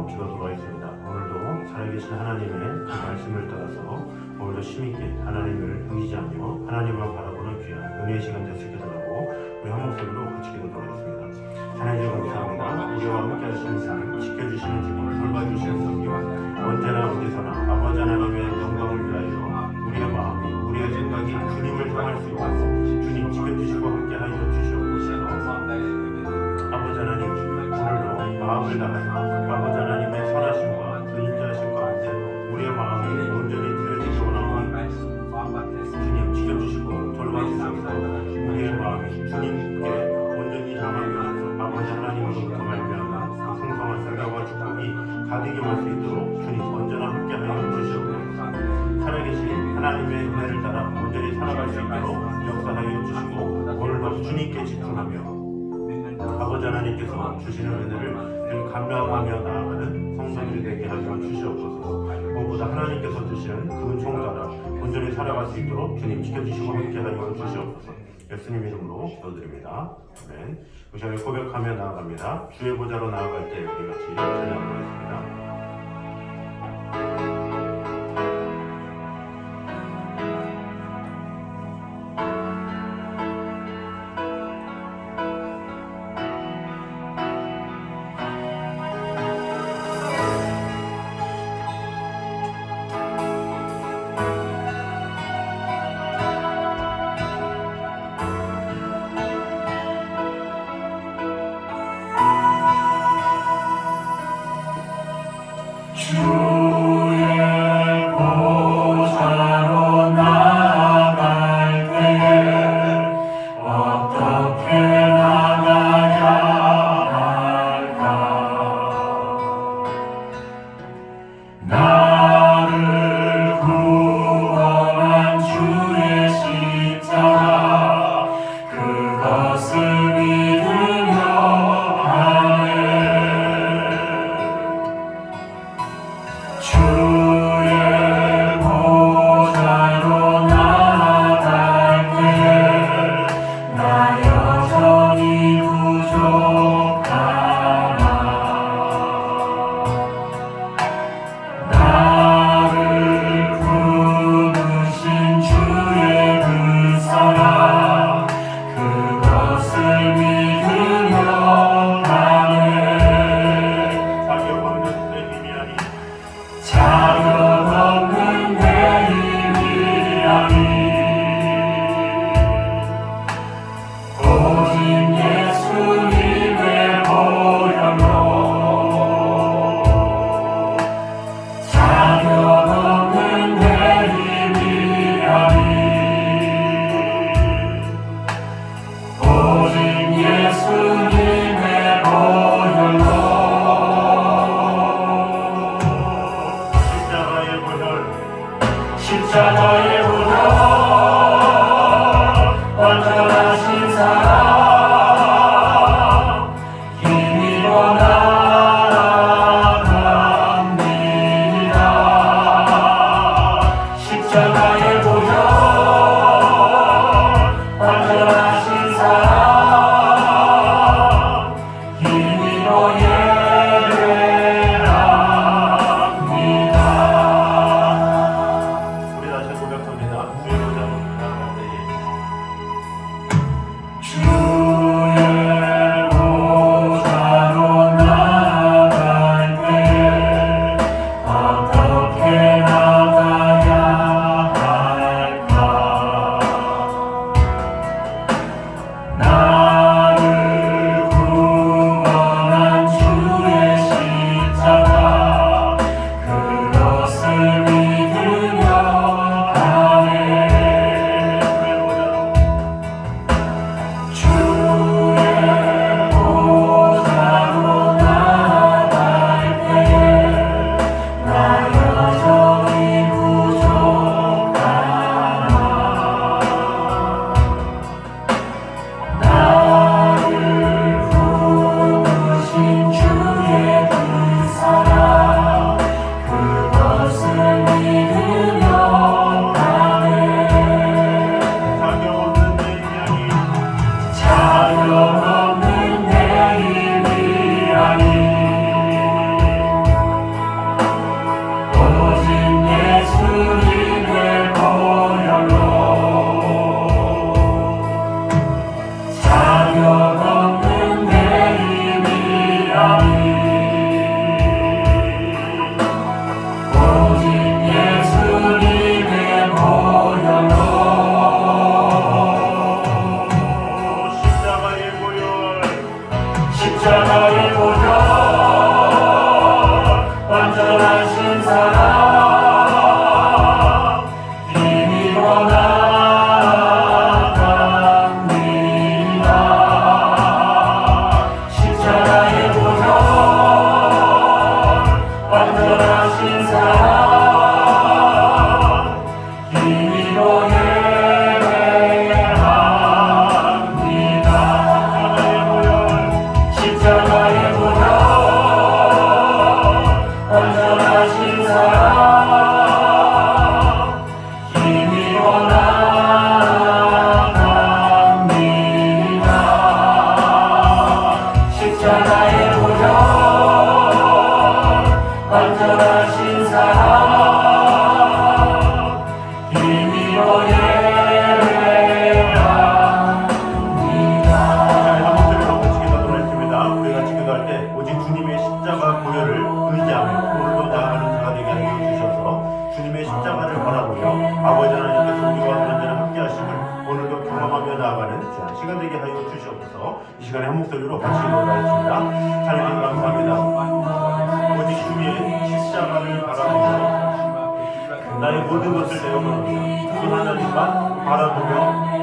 기도 돌아있습니다. 오늘도 살아계신 하나님의 그 말씀을 따라서 오늘도 힘있게 하나님을 의지하며 하나님을 바라보는 귀한 은혜의 시간 되시게 달라고 우리 한 목소리로 같이 기도 돌아있습니다. 하나님 감사합니다. 우리와 함께 하시는 상, 지켜주시는 주님, 돌봐주시는 성경, 언제나 어디서나 아버지 하나님의 영광을 위하여 우리의 마음이, 우리의 생각이 주님을 향할 수 있도록 주님 지켜주시고 함께하여 주시옵소서. 아버지 하나님, 오늘도 마음을 다하여 아버지 하나님의 선하심과 그 인자하심 가운데 우리의 마음이 온전히 드려지기 원하오니 주님 지켜주시고 돌봐주셔서 우리의 마음이 주님께 온전히 향하게 하셔서 아버지 하나님으로부터 말미암아 풍성한 생각과 축복이 가득히 올 수 있도록 주님 언제나 함께하여 주시옵소서. 살아계신 하나님의 은혜를 따라 온전히 살아갈 수 있도록 역사하여 주시고 오늘도 주님께 집중하며 아버지 하나님께서 주시는 은혜를 늘 감명하며 나아가는 성도들이 되게 하여 주시옵소서. 무엇보다 하나님께서 주시는 그 은총 따라 온전히 살아갈 수 있도록 주님 지켜주시고 함께하여 주시옵소서. 예수님 이름으로 기도드립니다. 아멘. 우리 시간에 고백하며 나아갑니다. 주의 보좌로 나아갈 때 우리 같이 찬양하겠습니다. 십자가의 보혈 완전하신 사랑 힘입어 나아갑니다. 십자가의 보혈 완전하신 사랑 힘입어 어떻게 나가야 바라보며 아버지 하나님께서 우리와 언제나 함께 하심을 오늘도 경험하며 나아가는 귀한 시간 되게 하여 주시옵소서. 이 시간에 한 목소리로 같이 기도하겠습니다. 하나님 감사합니다. 오직 주의 십자가를 바라보며 나의 모든 것을 내어놓습니다. 그 하나님만 바라보며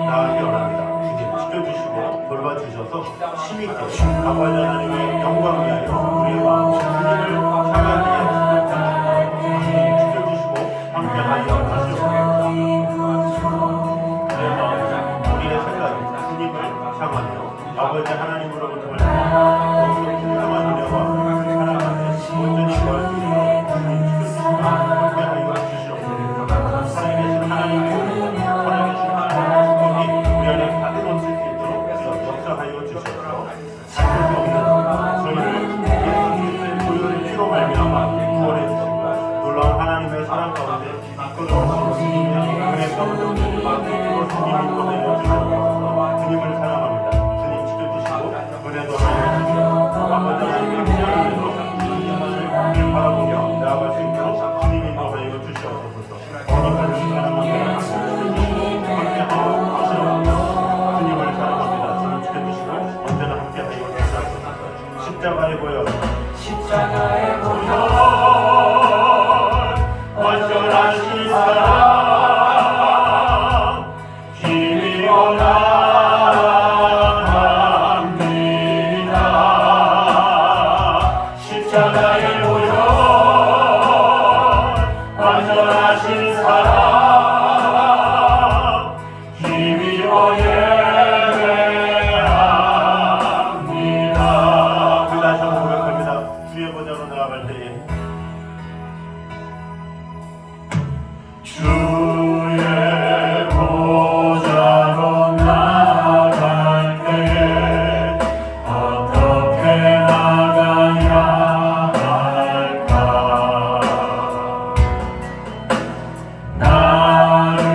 나아가기 원합니다. 주님 지켜주시고 돌봐주셔서 힘있게 아버지 하나님의 영광을 위하여 우리의 마음과 주님을 향하게 하시옵소서. 주님 지켜주시고 함께하여 하시옵소서. 내 마음, 우리의 생각이 주님을 향하며 아버지 하나님으로부터 더욱더 풍성한 은혜와 사랑 안에 온전히 구할 수 있도록 주님 지켜주시고 함께하여 주시옵소서. 살아계신 하나님의 은혜와 살아계신 하나님의 축복이 우리 안에 가득 넘칠 수 있도록 역사하여 주시옵소서. 지킬 수 없는 저희를 예수 그리스도의 보혈의 피로 말미암아 구원해 주시고 놀라운 하나님의 사랑 가운데 이끌어 주시는 주님의 은혜 가운데 주님을 인도하여 주시옵소서. 주님을 사랑합니다. 주님 지켜주시고 은혜도 하여 주시고 아버지 하나님의 귀한 은혜로 주님을 바라보며 나아갈 수 있도록 주님 인도하여 주시옵소서. 주님을 사랑합니다. 함께하여 주시옵소서. 주님을 사랑합니다. 주님 지켜주시고 언제나 함께하여 주시옵소서. 십자가의 보혈 십자가의 보혈 완전하신 사랑 힘이 원합니다. 십자가의 보혈 완전하신 사랑 힘이 원합니다. 다시 한번 고백합니다. 주의 보좌로 나아갈 때에 주의 보좌로 나아갈 때에 어떻게 나가야 할까? 나를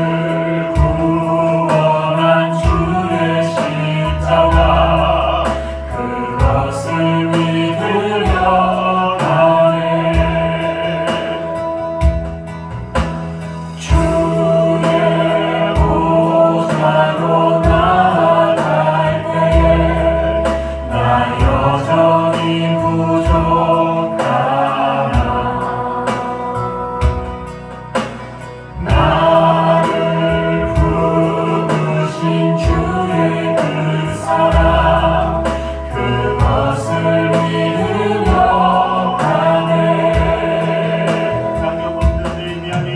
구원한 주의 십자가 그것을 믿으려 가네. 주의 보좌로 나아갈 때에 나 여전히 부족하나 나를 부르신 주의 그 사랑 그것을 믿으려 하네. 자격 없는 내 미안이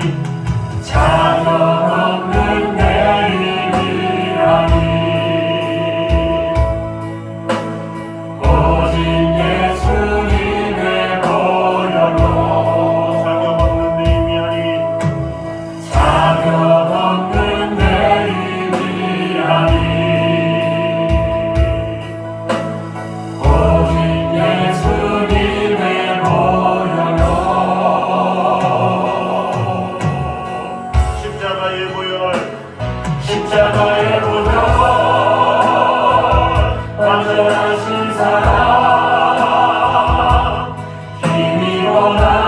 자격 없는 내 입이라니 오직 예수님의 보혈로 자격 없는 내 미안이 자격 없는 내 입이라니 오직 예수님의 보혈로 십자가의 보혈 십자가의 보혈 완전하신 사랑 힘이 원합니다.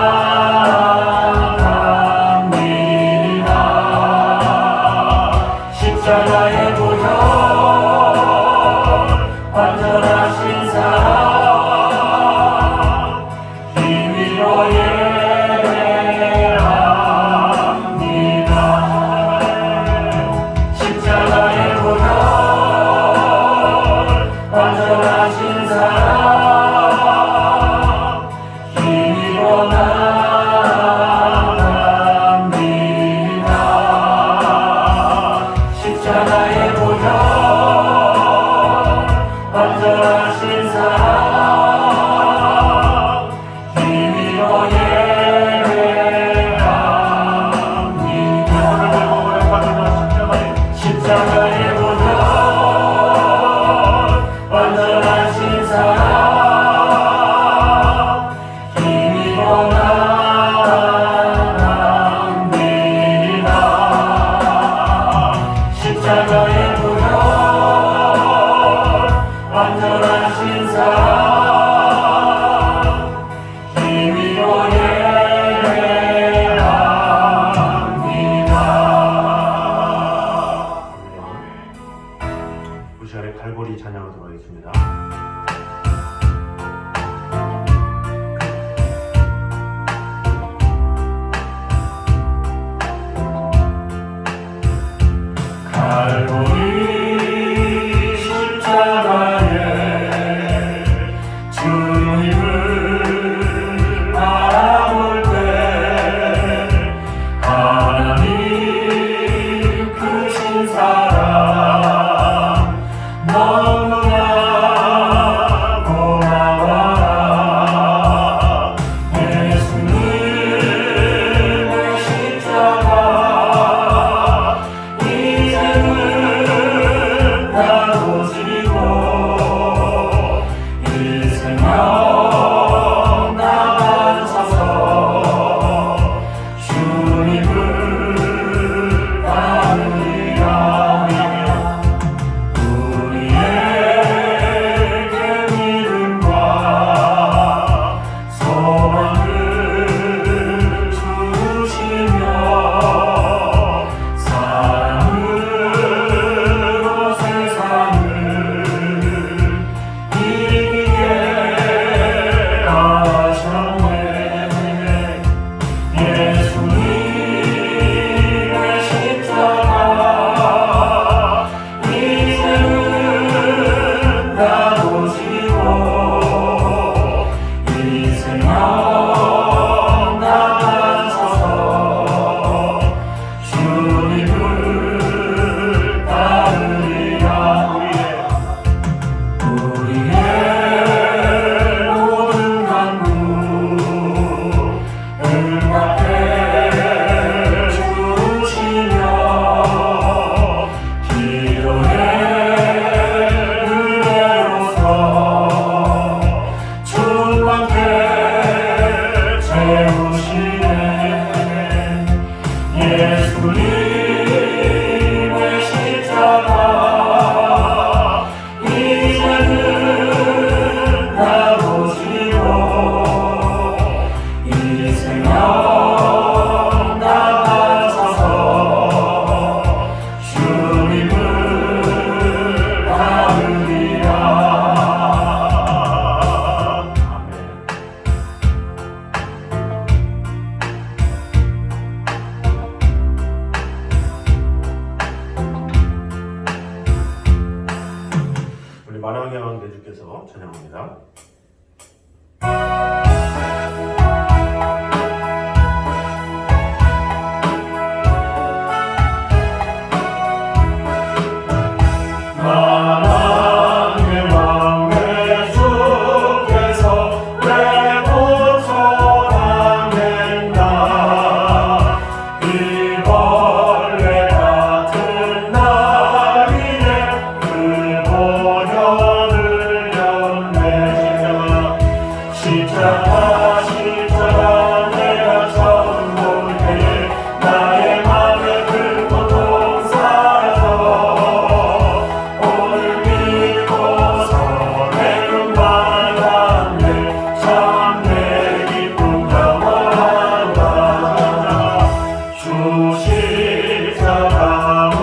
십자가의 보혈 완전하신 사랑 힘이 원합니다. 십자가의 보혈 완전하신 사랑 힘이 원합니다. 십자가의 보혈 완전하신 사랑 힘이 원합니다. 십자가의 보혈 완전하신 사랑 힘이 원합니다. 십자가의 보혈 완전하신 사랑 힘이 원합니다. 주님의 십자가 이제는 나보시고 이 생명 다 바쳐서 주님을 따르리라. 아멘. 우리 만왕의 대주께서 찬양합니다. 만왕의 왕 예수께서 왜 고쳐당했나. 이 벌레 같은 날이네 그 보혈을 연내. 십자가 내가 처음 볼 때에 나의 맘에 그 고통 사라져 오늘 믿고서 내 눈 밝았네. 참 내 기쁨 영원한다. 주 십자가 못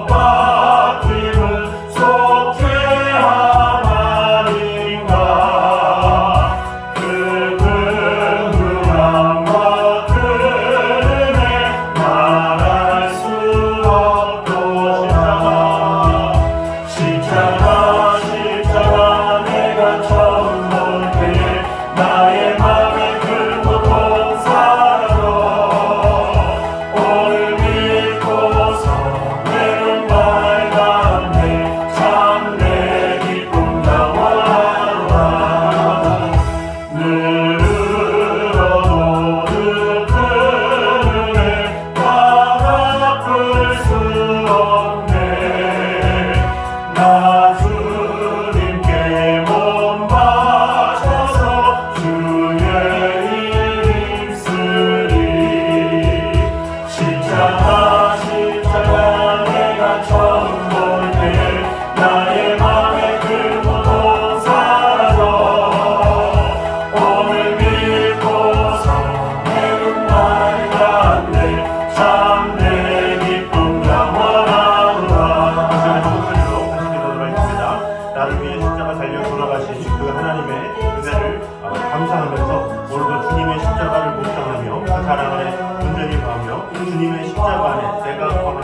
박힘은 속죄함 아닌가. 그 긍휼함과 그 은혜 말할 수 없도다. 십자가 내가 처음 볼 때에 나의 맘에 그 고통 사라져 오늘 믿고서 내 눈 밝았네. 참 내 기쁨 영원하다. 늘 얻어오는 그 은혜 다 갚을 수 없네. 나 주님께 몸 바쳐서 주의 일 입으리. 십자가 내가 처음 볼 때에 나의 맘에 그 고통 사라져 오늘 믿고서 내 눈 밝았네. 참 내 기쁨 영원하다. 목소리로 같이 기도하겠습니다. 나를 위해 십자가 달려 돌아가신 그 하나님의 은혜를 감사하면서 오늘도 주님의 십자가를 묵상하며 그 사랑 안에 온전히 거하며 주님의 십자가 안에 내가 거하며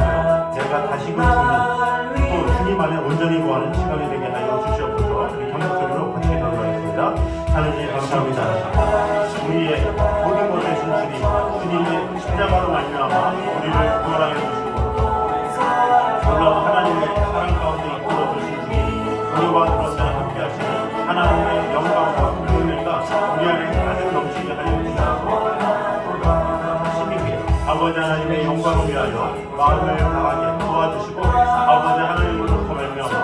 내가 다시금 죽는 또 주님 안에 온전히 거하는 시간이 되게 하여 주시옵소서. 우리 경목소리로 같이 기도하겠습니다. 하나님 감사합니다. 우리의 모든 것을 주신 주님의 십자가로 말미암아 우리를 구원하여 주시고 놀라운 하나님의 사랑 가운데 이끌어 주신 주님, 우리와 그런 날 함께 하시는 하나님의 영광과 은혜가 우리 안에 가득 넘치게 하여 주시옵소서. 아버지 하나님의 영광을 위하여 마음을 다하게 도와주시고 아버지 하나님으로부터 말미암아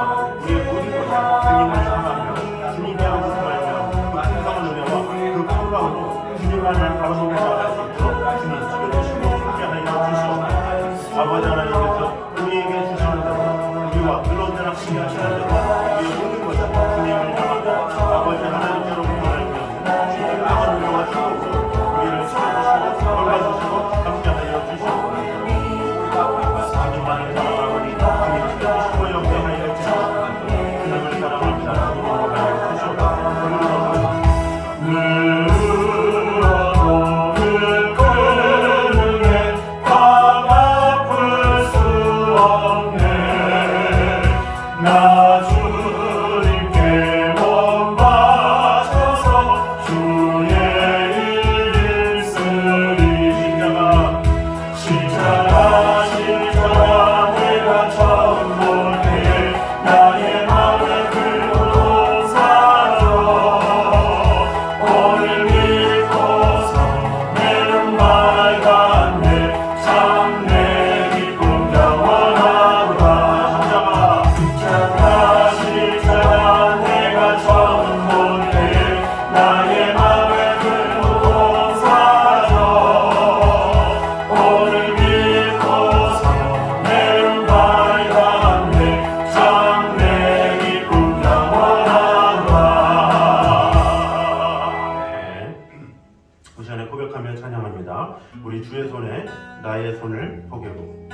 우리의 모든 것을 주님을 향하며 주님께 하로부터 말미암아 그 풍성한 은혜와 그 평강으로 주님만을 바라보며 나아갈 수 있도록 주님 지켜주시고 함께하여 주시옵소서. 아버지 하나님께서 우리에게 주시는 대로 우리와 그런데나 함께 하시는 대로 우리의 모든 것을 주님을 향하며 아버지 하나님께로부터 말미암아 주님의 강한 은혜와 축복으로 우리를 지켜주시고 돌봐주시고 함께하여 주시옵소서. 주님만을 사랑하오니 주님 지켜주시고 영광하여 주시옵소서. 주님을 사랑합니다. 주님을 하여 주시옵소서. 늘 얻어오는 그 은혜 다 갚을 수 없네. 나 주님께 몸 바쳐서 주의 일 입으리. 십자가 삶을 포기하고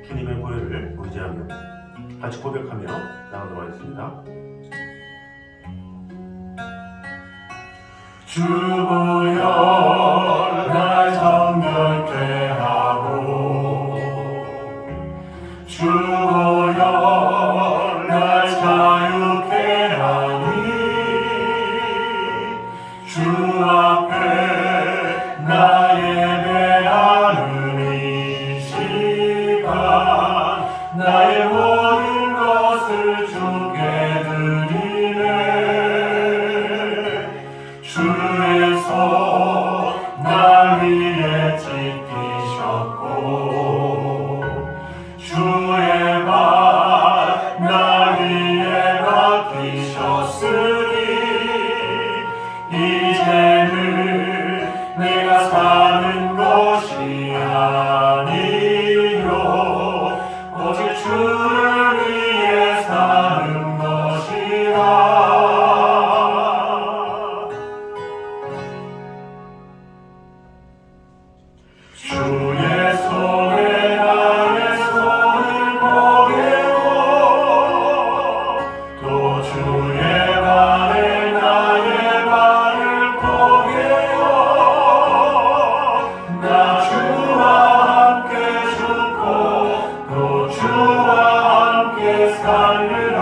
주님의 보혈을 의지하며 같이 고백하며 나가도록 하겠습니다. 주 보혈 날 정결케 하고 주 보혈 날 자유케 하니 주 앞에 나 예배하는 이 시간 나의 모든 것을 주께 드리네 주의 손 날 위에 지키셨고 주의 발 날 위에 맡기셨으니 이제는 내가 사는 것이 아니요 오직 주를 위해 사는 것이라 주의 손에 나의 손을 보이고 또 주의 발에 나의 발을 보이고 나 주와 함께 죽고 또 주와 함께 살리라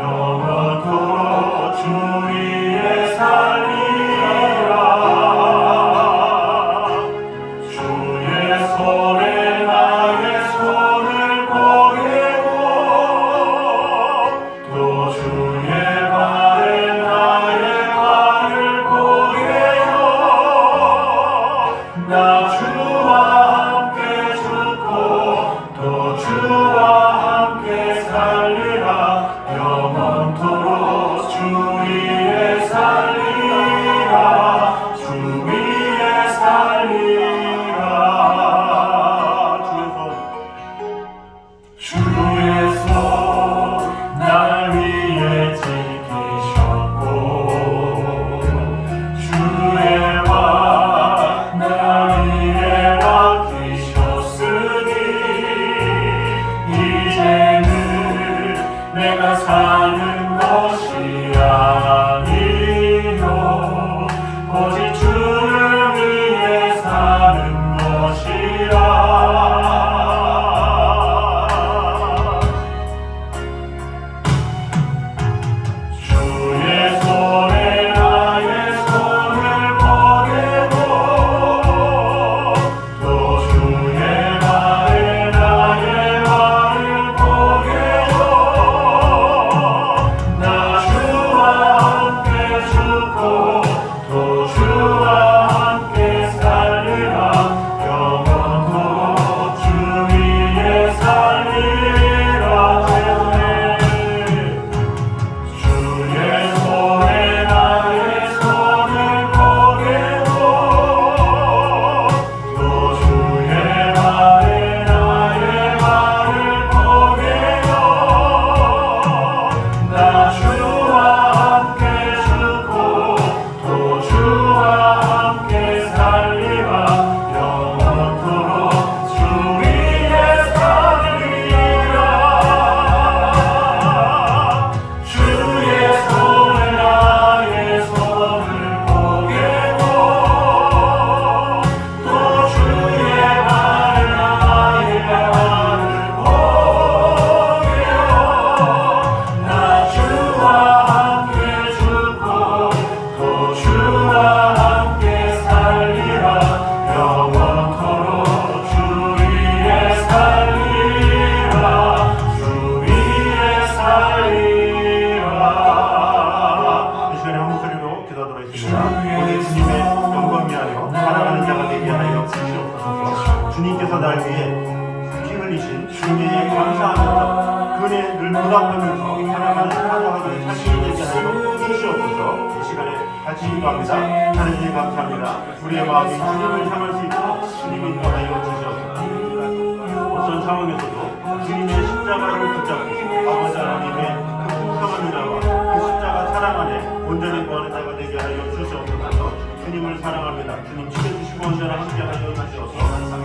영원토록 주 위에 살리라 주의 손에 나의 손을 보이고 또 주의 발에 나의 발을 보이고 나 주와 함께 죽고 또 주와 함께 살리라 영원토록 주 위에 살리라 주 위에 살리라 주의 손 날 위에 지키셨고 주의 발 날 위에 맡기셨으니 이제는 내가 사는 것이 아니요 오직 주를 위해 사는 것이라 주의 손에 나의 손을 보이고 또 주의 발에 나의 발을 보이고 나 주와 함께 죽고 또 주와 함께 살리라 영원토록 주 위에 살리라 주의 손에 나의 손을 보이고 또 주의 발에 나의 발을 보이고 나 주와 함께 죽고 또 주와 함께 살리라 영원토록 주 위에 살리라 주의 손에 나의 손을 보이고 또 주의 발에 나의 발을 보이고 나 주와 함께 죽고 또 주와 함께 살리라 영원토록 주 위에 살리라 주 위에 살리라 이 시간에 한 목소리로 기도하도록 하겠습니다. 오늘 주님의 영광이 하여 사랑하는 자가 되게 하여 주시옵소서. 주님께서 날 위해 피 흘리신 주님의 감사하면서 그은혜 늘 보답하면서 사랑하는 사랑하는 삶이 되게 하여 주시옵소서. 이 시간에 같이 기도합니다. 하나님 감사합니다. 우리의 마음이 주님을 향할 수 있도록 주님이 인도하여 주시옵소서. 어떤 상황에서도 주님의 십자가를 붙잡고 아버지 하나님의 그 풍성한 은혜와 그 십자가 사랑 안에 온전히 거하는 자가 되게 하여 주시옵소서. 주님 주님을 사랑합니다. 주님 지켜주시고 언제나 함께하여 주셔서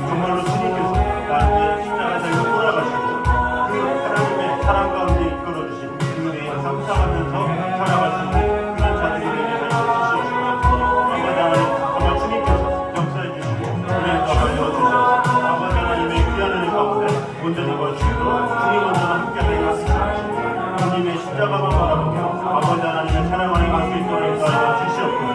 정말로 주님께서 나에게 십자가 달려 돌아가시고 그 하나님의 사랑 가운데 이끌어주신 주님의 감사하면서 살아갈 수 있는 그런 자들이 되게 하여 주시옵소서. 아버지 하나님, 정말 주님께서 역사해 주시고 은혜가 하여 주셔서 아버지 하나님의 귀한 은혜 가운데 온전히 걸 수 있도록 주님 언제나 함께하여 주시옵소서. 주님의 십자가만 바라보며 아버지 하나님의 사랑 안에 갈 수 있도록 인도하여 주시옵소서.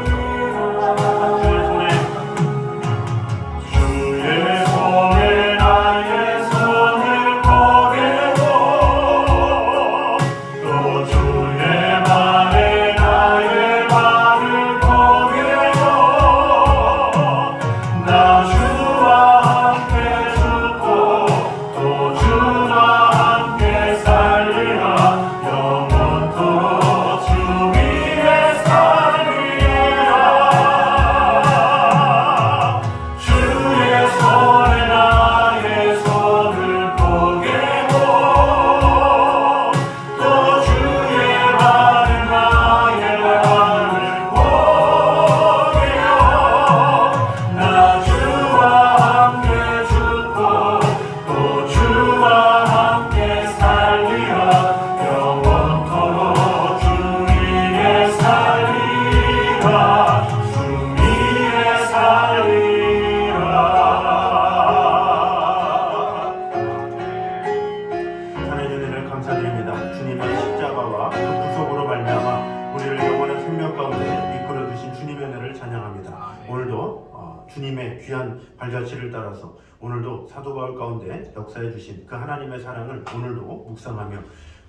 감사드립니다. 주님의 십자가와 그 구속으로 말미암아 우리를 영원한 생명 가운데 이끌어 주신 주님의 은혜를 찬양합니다. 오늘도 주님의 귀한 발자취를 따라서 오늘도 사도 바울 가운데 역사해 주신 그 하나님의 사랑을 오늘도 묵상하며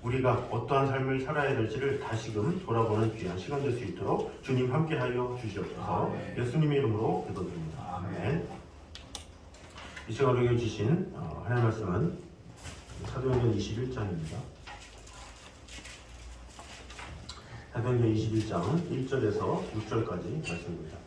우리가 어떠한 삶을 살아야 될지를 다시금 돌아보는 귀한 시간 될 수 있도록 주님 함께하여 주시옵소서. 예수님의 이름으로 기도드립니다. 아멘. 이 시간 우리에게 주신 하나님의 말씀은 사도행전 21장입니다. 사도행전 21장 1절에서 6절까지 말씀입니다.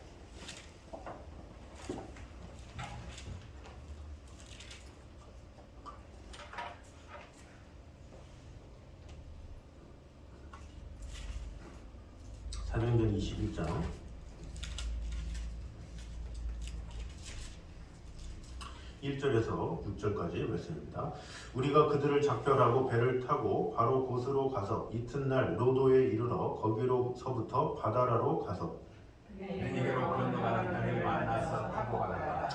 사도행전 21장 1절에서 6절까지 말씀입니다. 우리가 그들을 작별하고 배를 타고 바로 곳으로 가서 이튿날 로도에 이르러 거기로서부터 바다라로 가서 베니게로 건너가는 배를 만나서 타고 가다가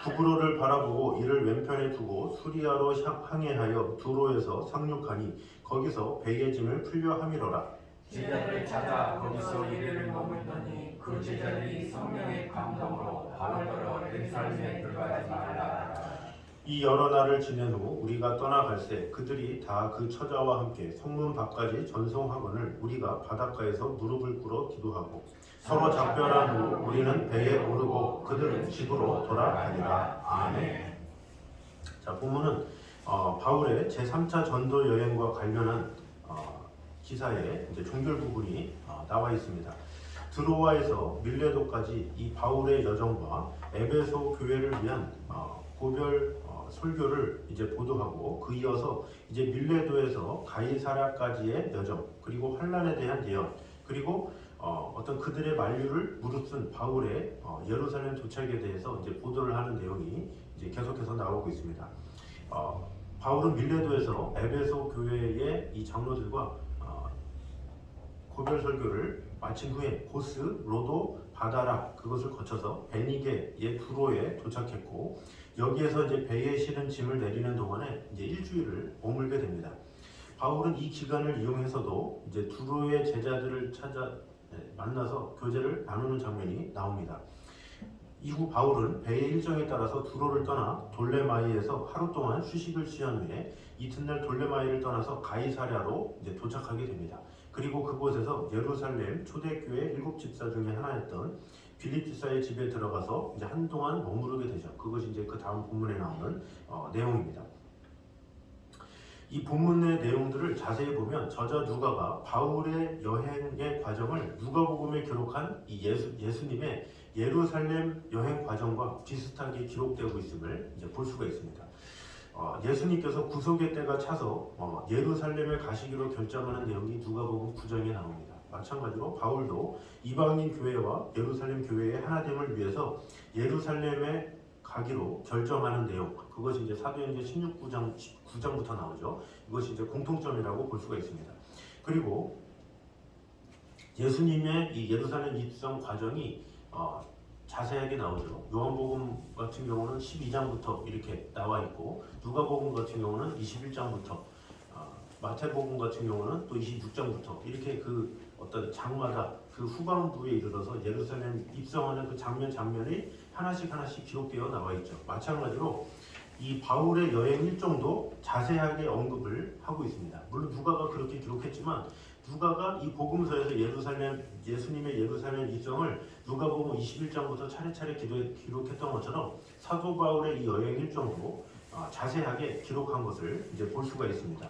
구브로를 바라보고 이를 왼편에 두고 수리아로 항해하여 두로에서 상륙하니 거기서 배의 짐을 풀려 함이로라. 제자들을 찾아 거기서 이르를 머물더니 그 제자들이 성령의 감동으로 바울더러 예루살렘에 들어가지 말라. 이 여러 날을 지낸 후 우리가 떠나갈새 그들이 다 그 처자와 함께 성문 밖까지 전송하거늘 우리가 바닷가에서 무릎을 꿇어 기도하고 서로 작별한 후 우리는 배에 오르고 그들은 집으로 돌아가니라. 아멘. 자, 본문은 바울의 제3차 전도 여행과 관련한 기사에 이제 종결 부분이 나와 있습니다. 드로아에서 밀레도까지 이 바울의 여정과 에베소 교회를 위한 고별 설교를 이제 보도하고 그 이어서 이제 밀레도에서 가이사랴까지의 여정, 그리고 환란에 대한 예언, 그리고 어떤 그들의 만류를 무릅쓴 바울의 예루살렘 도착에 대해서 이제 보도를 하는 내용이 이제 계속해서 나오고 있습니다. 바울은 밀레도에서 에베소 교회의 이 장로들과 고별 설교를 마친 후에 고스, 로도, 바다라 그것을 거쳐서 베니게의 두로에 도착했고 여기에서 이제 배에 실은 짐을 내리는 동안에 이제 일주일을 머물게 됩니다. 바울은 이 기간을 이용해서도 이제 두로의 제자들을 찾아 만나서 교제를 나누는 장면이 나옵니다. 이후 바울은 배의 일정에 따라서 두로를 떠나 돌레마이에서 하루 동안 휴식을 취한 후에 이튿날 돌레마이를 떠나서 가이사랴로 이제 도착하게 됩니다. 그리고 그곳에서 예루살렘 초대교회 7집사 중에 하나였던 빌립 집사의 집에 들어가서 이제 한동안 머무르게 되죠. 그것이 이제 그 다음 본문에 나오는 내용입니다. 이 본문의 내용들을 자세히 보면 저자 누가가 바울의 여행의 과정을 누가복음에 기록한 이 예수님의 예루살렘 여행 과정과 비슷하게 기록되고 있음을 이제 볼 수가 있습니다. 예수님께서 구속의 때가 차서 예루살렘에 가시기로 결정하는 내용이 누가복음 9장에 나옵니다. 마찬가지로 바울도 이방인 교회와 예루살렘 교회의 하나됨을 위해서 예루살렘에 가기로 결정하는 내용, 그것이 이제 사도행전 16구장부터 나오죠. 이것이 이제 공통점이라고 볼 수가 있습니다. 그리고 예수님의 이 예루살렘 입성 과정이 자세하게 나오죠. 요한복음 같은 경우는 12장부터 이렇게 나와 있고, 누가복음 같은 경우는 21장부터, 마태복음 같은 경우는 또 26장부터 이렇게 그 어떤 장마다 그 후반부에 이르러서 예루살렘 입성하는 그 장면이 하나씩 기록되어 나와 있죠. 마찬가지로 이 바울의 여행 일정도 자세하게 언급을 하고 있습니다. 물론 누가가 그렇게 기록했지만, 누가가 이 복음서에서 예수님의 예루살렘 입성을 누가복음 21장부터 차례차례 기록했던 것처럼 사도 바울의 이 여행 일정도 자세하게 기록한 것을 이제 볼 수가 있습니다.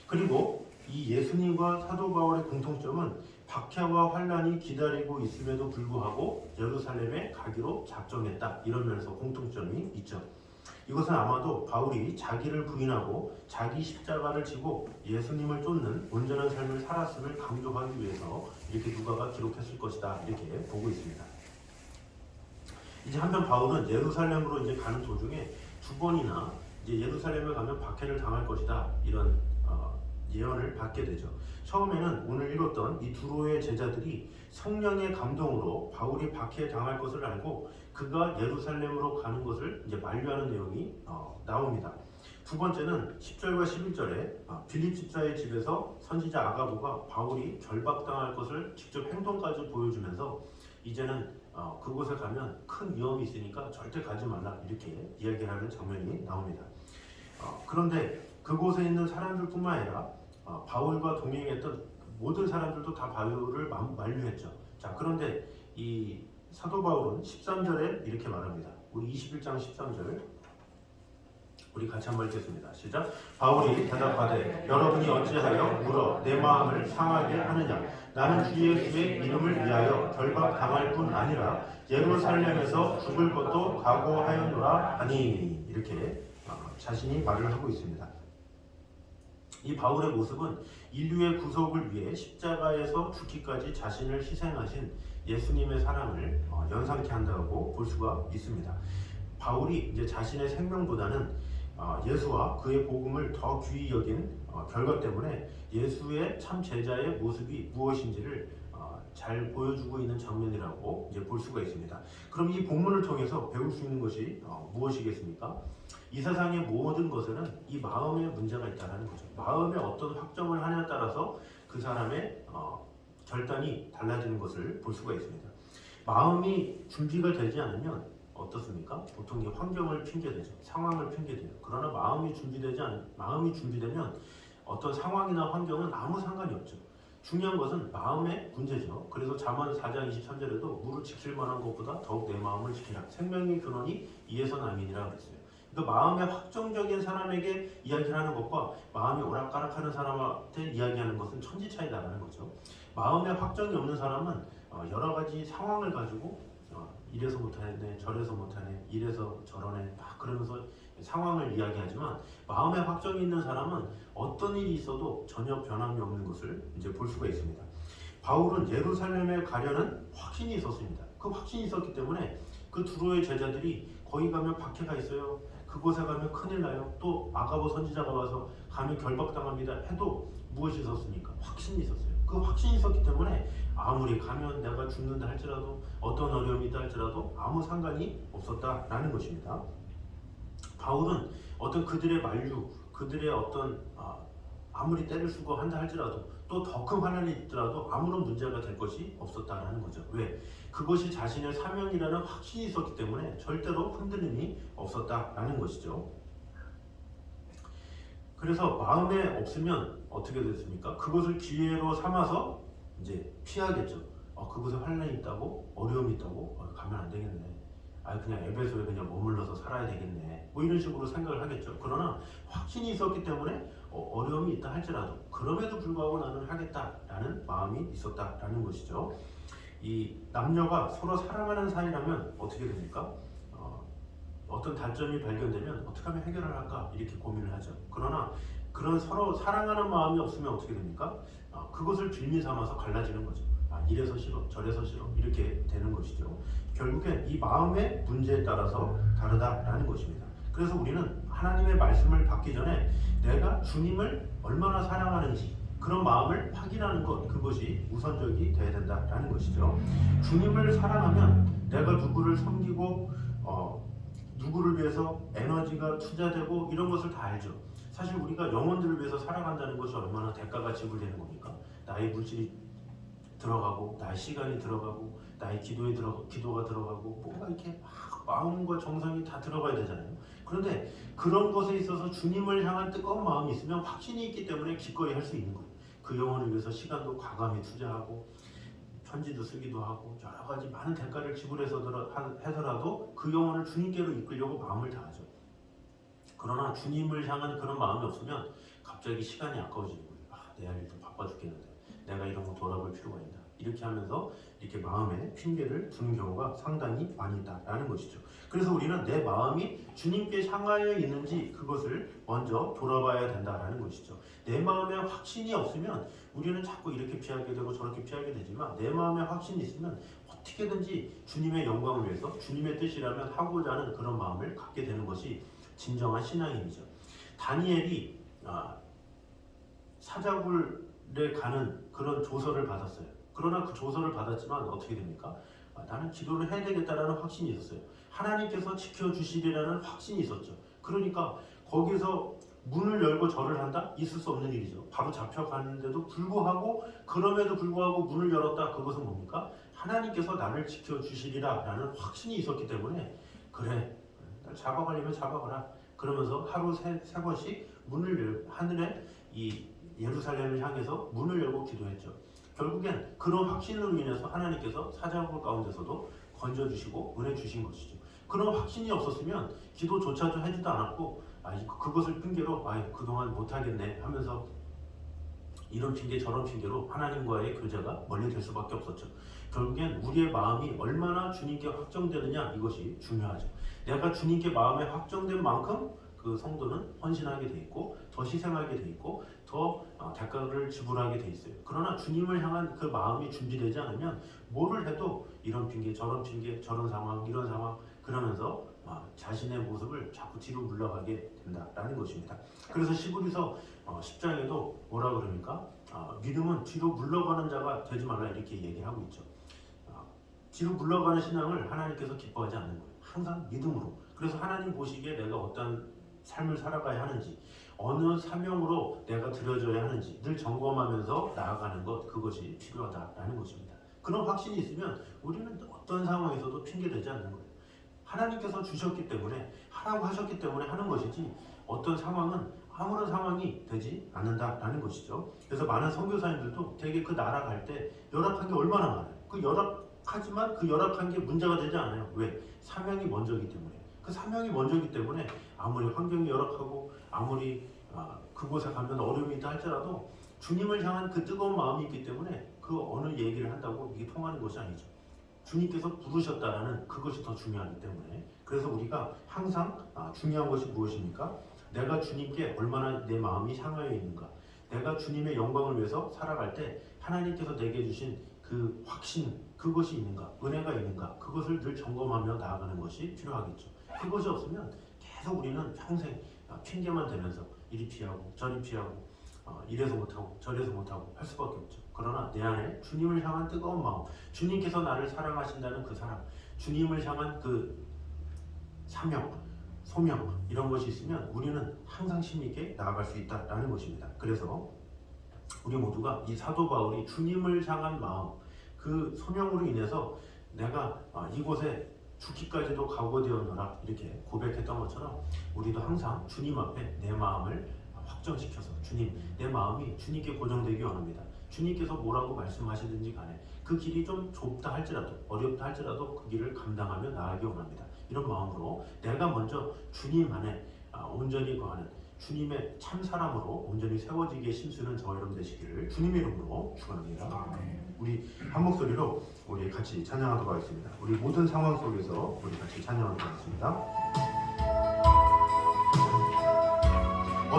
그리고 이 예수님과 사도 바울의 공통점은 박해와 환난이 기다리고 있음에도 불구하고 예루살렘에 가기로 작정했다, 이런 면에서 공통점이 있죠. 이것은 아마도 바울이 자기를 부인하고 자기 십자가를 지고 예수님을 쫓는 온전한 삶을 살았음을 강조하기 위해서 이렇게 누가가 기록했을 것이다, 이렇게 보고 있습니다. 이제 한편 바울은 예루살렘으로 이제 가는 도중에 두 번이나 이제 예루살렘에 가면 박해를 당할 것이다, 이런 예언을 받게 되죠. 처음에는 오늘 읽었던 이 두로의 제자들이 성령의 감동으로 바울이 박해에 당할 것을 알고 그가 예루살렘으로 가는 것을 이제 만류하는 내용이 나옵니다. 두 번째는 10절과 11절에 빌립 집사의 집에서 선지자 아가보가 바울이 결박당할 것을 직접 행동까지 보여주면서 이제는 그곳에 가면 큰 위험이 있으니까 절대 가지 말라, 이렇게 이야기하는 장면이 나옵니다. 그런데 그곳에 있는 사람들뿐만 아니라 바울과 동행했던 모든 사람들도 다 바울을 만류했죠. 자, 그런데 이 사도 바울은 13절에 이렇게 말합니다. 우리 21장 13절 우리 같이 한번 읽겠습니다. 시작. 바울이 대답하되 여러분이 어찌하여 물어 내 마음을 상하게 하느냐. 나는 주 예수의 이름을 위하여 결박당할 뿐 아니라 예루살렘에서 죽을 것도 각오하였노라 하니, 이렇게 자신이 말을 하고 있습니다. 이 바울의 모습은 인류의 구속을 위해 십자가에서 죽기까지 자신을 희생하신 예수님의 사랑을 연상케 한다고 볼 수가 있습니다. 바울이 이제 자신의 생명보다는 예수와 그의 복음을 더 귀히 여긴 결과 때문에 예수의 참 제자의 모습이 무엇인지를 잘 보여주고 있는 장면이라고 이제 볼 수가 있습니다. 그럼 이 본문을 통해서 배울 수 있는 것이 무엇이겠습니까? 이 세상의 모든 것에는 이 마음에 문제가 있다는 거죠. 마음에 어떤 확정을 하냐에 따라서 그 사람의 결단이 달라지는 것을 볼 수가 있습니다. 마음이 준비가 되지 않으면 어떻습니까? 보통 환경을 핑계대죠. 상황을 핑계대요. 그러나 마음이 준비되면 어떤 상황이나 환경은 아무 상관이 없죠. 중요한 것은 마음의 문제죠. 그래서 잠언 4장 23절에도 무릇 지킬 만한 것보다 더욱 내 마음을 지키라. 생명의 근원이 이에서 남이니라 그랬어요. 그러니까 마음의 확정적인 사람에게 이야기를 하는 것과 마음이 오락가락하는 사람한테 이야기하는 것은 천지 차이 나가는 거죠. 마음의 확정이 없는 사람은 여러 가지 상황을 가지고 이래서 못하네, 저래서 못하네, 이래서 저러네, 막 그러면서 상황을 이야기하지만 마음의 확정이 있는 사람은 어떤 일이 있어도 전혀 변함이 없는 것을 이제 볼 수가 있습니다. 바울은 예루살렘에 가려는 확신이 있었습니다. 그 확신이 있었기 때문에 그 두로의 제자들이 거기 가면 박해가 있어요. 그곳에 가면 큰일 나요. 또 아가보 선지자가 와서 가면 결박당합니다. 해도 무엇이 있었습니까? 확신이 있었어요. 그 확신이 있었기 때문에 아무리 가면 내가 죽는다 할지라도 어떤 어려움이 있다 할지라도 아무 상관이 없었다라는 것입니다. 바울은 어떤 그들의 만류, 그들의 어떤 아무리 때를 쓰고 한다 할지라도 또 더 큰 환난이 있더라도 아무런 문제가 될 것이 없었다라는 거죠. 왜? 그것이 자신의 사명이라는 확신이 있었기 때문에 절대로 흔들림이 없었다라는 것이죠. 그래서 마음에 없으면 어떻게 됐습니까? 그것을 기회로 삼아서 이제 피하겠죠. 그곳에 환난이 있다고, 어려움이 있다고, 가면 안 되겠네. 그냥 에베소에 그냥 머물러서 살아야 되겠네. 뭐 이런 식으로 생각을 하겠죠. 그러나 확신이 있었기 때문에 어려움이 있다 할지라도 그럼에도 불구하고 나는 하겠다라는 마음이 있었다라는 것이죠. 이 남녀가 서로 사랑하는 사이라면 어떻게 됩니까? 어떤 단점이 발견되면 어떻게 하면 해결을 할까 이렇게 고민을 하죠. 그러나 그런 서로 사랑하는 마음이 없으면 어떻게 됩니까? 그것을 빌미 삼아서 갈라지는 거죠. 이래서 싫어, 저래서 싫어, 이렇게 되는 것이죠. 결국엔 이 마음의 문제에 따라서 다르다라는 것입니다. 그래서 우리는 하나님의 말씀을 받기 전에 내가 주님을 얼마나 사랑하는지 그런 마음을 확인하는 것, 그것이 우선적이 되어야 된다라는 것이죠. 주님을 사랑하면 내가 누구를 섬기고 누구를 위해서 에너지가 투자되고 이런 것을 다 알죠. 사실 우리가 영혼들을 위해서 살아간다는 것이 얼마나 대가가 지불되는 겁니까? 나의 물질이 들어가고 나의 시간이 들어가고 나의 기도가 들어가고 뭔가 이렇게 막 마음과 정성이 다 들어가야 되잖아요. 그런데 그런 것에 있어서 주님을 향한 뜨거운 마음이 있으면 확신이 있기 때문에 기꺼이 할 수 있는 거예요. 그 영혼을 위해서 시간도 과감히 투자하고 편지도 쓰기도 하고 여러 가지 많은 대가를 지불해서라도 그 영혼을 주님께로 이끌려고 마음을 다하죠. 그러나 주님을 향한 그런 마음이 없으면 갑자기 시간이 아까워지는 거예요. 내 할 일도 바빠 죽겠는데 내가 이런 거 돌아볼 필요가 있나, 이렇게 하면서 이렇게 마음에 핑계를 두는 경우가 상당히 많이 있다라는 것이죠. 그래서 우리는 내 마음이 주님께 향하여 있는지 그것을 먼저 돌아봐야 된다라는 것이죠. 내 마음에 확신이 없으면 우리는 자꾸 이렇게 피하게 되고 저렇게 피하게 되지만 내 마음에 확신이 있으면 어떻게든지 주님의 영광을 위해서 주님의 뜻이라면 하고자 하는 그런 마음을 갖게 되는 것이 진정한 신앙인이죠. 다니엘이 사자굴에 가는 그런 조서를 받았어요. 그러나 그 조서를 받았지만 어떻게 됩니까? 나는 기도를 해야 되겠다라는 확신이 있었어요. 하나님께서 지켜주시리라는 확신이 있었죠. 그러니까 거기서 문을 열고 절을 한다? 있을 수 없는 일이죠. 바로 잡혀가는데도 불구하고, 그럼에도 불구하고 문을 열었다. 그것은 뭡니까? 하나님께서 나를 지켜주시리라 라는 확신이 있었기 때문에 그래, 날 잡아가려면 잡아가라 그러면서 하루 세 번씩 하늘에 이 예루살렘을 향해서 문을 열고 기도했죠. 결국엔 그런 확신으로 인해서 하나님께서 사자굴 가운데서도 건져주시고 은혜 주신 것이죠. 그런 확신이 없었으면 기도조차도 해주도 않았고 그것을 핑계로 그동안 못하겠네 하면서 이런 핑계 저런 핑계로 하나님과의 교제가 멀리 될 수밖에 없었죠. 결국엔 우리의 마음이 얼마나 주님께 확정되느냐, 이것이 중요하죠. 내가 주님께 마음에 확정된 만큼 그 성도는 헌신하게 돼 있고 더 희생하게 돼 있고 더 대가를 지불하게 돼 있어요. 그러나 주님을 향한 그 마음이 준비되지 않으면 뭐를 해도 이런 핑계 저런 핑계 저런 상황 이런 상황 그러면서 자신의 모습을 자꾸 뒤로 물러가게 된다라는 것입니다. 그래서 시브리서 10장에도 뭐라 그럽니까? 믿음은 뒤로 물러가는 자가 되지 말라 이렇게 얘기를 하고 있죠. 뒤로 물러가는 신앙을 하나님께서 기뻐하지 않는 거예요. 항상 믿음으로. 그래서 하나님 보시기에 내가 어떤 삶을 살아가야 하는지, 어느 사명으로 내가 드려져야 하는지 늘 점검하면서 나아가는 것, 그것이 필요하다라는 것입니다. 그런 확신이 있으면 우리는 어떤 상황에서도 핑계대지 않는 거예요. 하나님께서 주셨기 때문에, 하라고 하셨기 때문에 하는 것이지 어떤 상황은 아무런 상황이 되지 않는다라는 것이죠. 그래서 많은 선교사님들도 되게 그 나라 갈 때 열악한 게 얼마나 많아요. 그 열악하지만 그 열악한 게 문제가 되지 않아요. 왜? 사명이 먼저이기 때문에. 그 사명이 먼저이기 때문에 아무리 환경이 열악하고 아무리 그곳에 가면 어려움이 있다 할지라도 주님을 향한 그 뜨거운 마음이 있기 때문에 그 어느 얘기를 한다고 이게 통하는 것이 아니죠. 주님께서 부르셨다라는 그것이 더 중요하기 때문에. 그래서 우리가 항상 중요한 것이 무엇입니까? 내가 주님께 얼마나 내 마음이 향하여 있는가, 내가 주님의 영광을 위해서 살아갈 때 하나님께서 내게 주신 그 확신, 그것이 있는가, 은혜가 있는가, 그것을 늘 점검하며 나아가는 것이 필요하겠죠. 그것이 없으면 계속 우리는 평생 핑계만 대면서 이리 피하고 저리 피하고 이래서 못하고 저래서 못하고 할 수밖에 없죠. 그러나 내 안에 주님을 향한 뜨거운 마음, 주님께서 나를 사랑하신다는 그 사랑, 주님을 향한 그 사명, 소명, 이런 것이 있으면 우리는 항상 힘있게 나아갈 수 있다라는 것입니다. 그래서 우리 모두가 이 사도 바울이 주님을 향한 마음, 그 소명으로 인해서 내가 이곳에 죽기까지도 각오되었노라 이렇게 고백했던 것처럼 우리도 항상 주님 앞에 내 마음을 확정시켜서, 주님, 내 마음이 주님께 고정되기 원합니다. 주님께서 뭐라고 말씀하시든지 간에 그 길이 좀 좁다 할지라도, 어렵다 할지라도 그 길을 감당하며 나아가기 원합니다. 이런 마음으로 내가 먼저 주님 안에 온전히 거하는 주님의 참 사람으로 온전히 세워지기에 힘쓰는 저와 여러분 되시기를 주님의 이름으로 축원합니다. 우리 한 목소리로 우리 같이 찬양하도록 하겠습니다. 우리 모든 상황 속에서 우리 같이 찬양하도록 하겠습니다.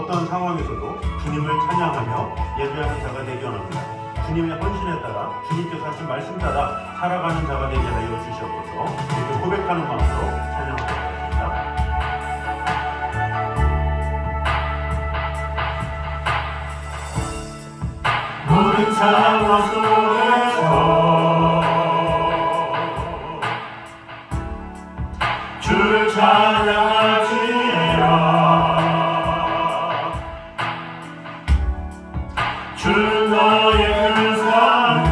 어떤 상황에서도 주님을 찬양하며 예배하는 자가 되기 원합니다. 주님의 헌신에 따라 주님께서 하신 말씀 따라 살아가는 자가 되게 하여 주시옵소서. 이렇게 고백하는 마음으로 찬양하도록 하겠습니다. 모든 상황 속에서 주를 찬양할지라. 주는 너의 그 삶을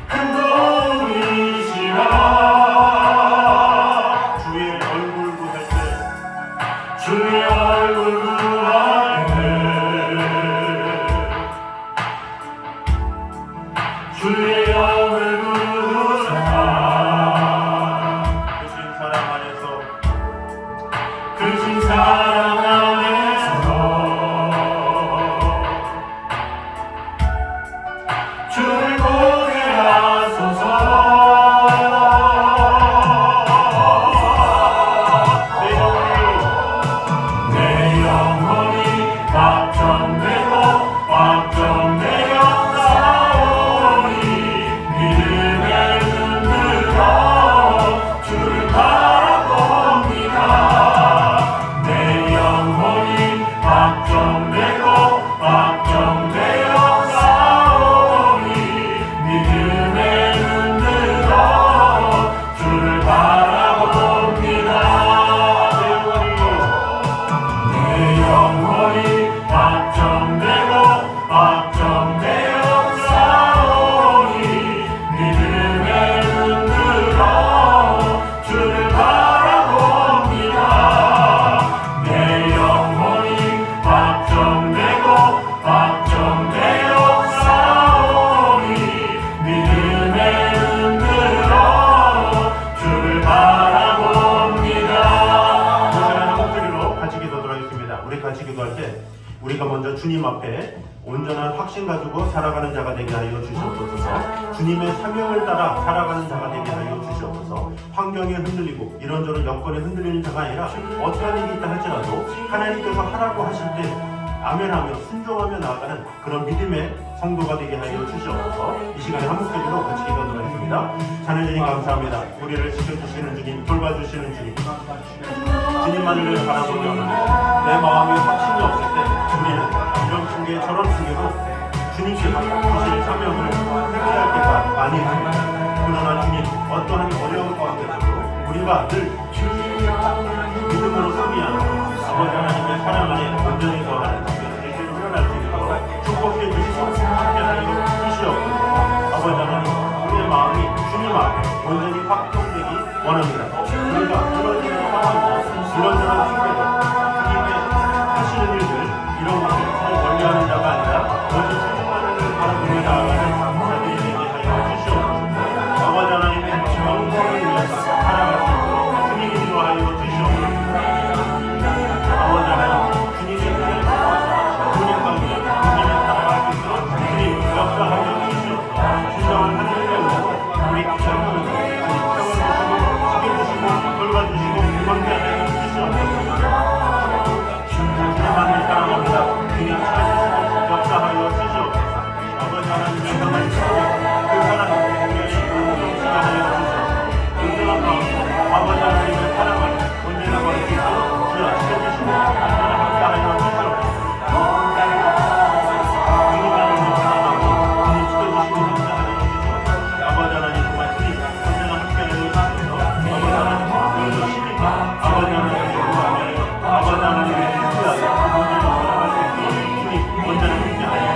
큰 도움이시라. 주의 얼굴 구할 때 주의 얼굴 구할 때 주의 영을 부르사. 크신 사랑 안에서 크신 사랑 안에서 주를 고대하소서. 내 영혼이 확정되고 확정되어 싸우니 믿음의 눈 들어 주를 바라봅니다. 내 영혼이 확정되고 확정되어 싸우니 믿음의 눈 들어 주를 바라봅니다. 내 영혼이 확정되고 확정되어 싸우니 믿음의 눈 들어 주를 바라봅니다. 내 영혼이 확정되고 확정되어 싸우니 믿음의 눈 들어 주를 바라봅니다. 모세라는 목소리로 같이 기도하도록 하겠습니다. 우리 같이 기도할 때 우리가 먼저 주님 앞에 온전한 확신 가지고 살아가는 자가 되게 하여 주시옵소서. 주님의 사명을 따라 살아가는 자가 되게 하여 주시옵소서. 환경에 흔들리고 이런저런 여건에 흔들리는 자가 아니라 어떠한 일이 있다 할지라도 하나님께서 하라고 하실 때 아멘하며 순종하며 나아가는 그런 믿음의 성도가 되게 하여 주시옵소서. 이 시간에 한 목소리로 같이 기도하도록 하겠습니다. 하나님 주님 감사합니다. 우리를 지켜주시는 주님, 돌봐주시는 주님, 주님만을 바라보며 내 마음에 확신이 없을 때 우리는 이런 중계 저런 중계도 주님께서 주실 사명을 해결할 때가 많이 있습니다. 그러나 주님 어떠한 어려운 가운데서도 우리가 늘 믿음으로 승리하는 아버지 하나님의 사랑 안에 온전히 거하는 것을 일어날 수 있도록 축복해 주시고 함께하여 주시옵소서. 아버지 하나님 우리의 마음이 주님 앞에 온전히 확정되기 원합니다. 우리가 이런저런 상황과 이런저런 중계도 주님의 하시는 일들 이런 것을 서로 멀리하는 자가 아니라 먼저 주님만을 바라보며 나아가는 자들이 되게 하여 주시옵소서. 아버지 하나님의 영광을 위해서 살아갈 수 있도록 주님 인도하여 주시옵소서. 아버지 하나님 주님의 은혜를 받아서 주님 가운데 주님을 살아갈 수 있도록 주님 역사하여 주시옵소서. 진정한 하나님의 은혜로 우리 기념을 주님 세워주시고 지켜주시고 돌봐주시고 건배하여 주시옵소서. 주님만을 사랑합니다. 주님 지켜주시고 역사하여 주시옵소서. 아버지 하나님의 사랑을 주시고 그 사랑을 우리에게 시간하여 주시옵소서. 온전한 마음으로 아버지 하나님의 사랑을 언제나 받을 수 있도록 주여 지켜주시고 함께하여 주시옵소서. 주님만을 사랑하고 주님 지켜주시고 함께하여 주시옵소서. 아버지 하나님 정말 주님 언제나 함께하여 주시옵소서. 아버지 하나님 오늘도 시민과 아버지 하나님의 영광에 아버지 하나님의 인도하여 온전히 살아갈 수 있도록 주님 언제나 함께하여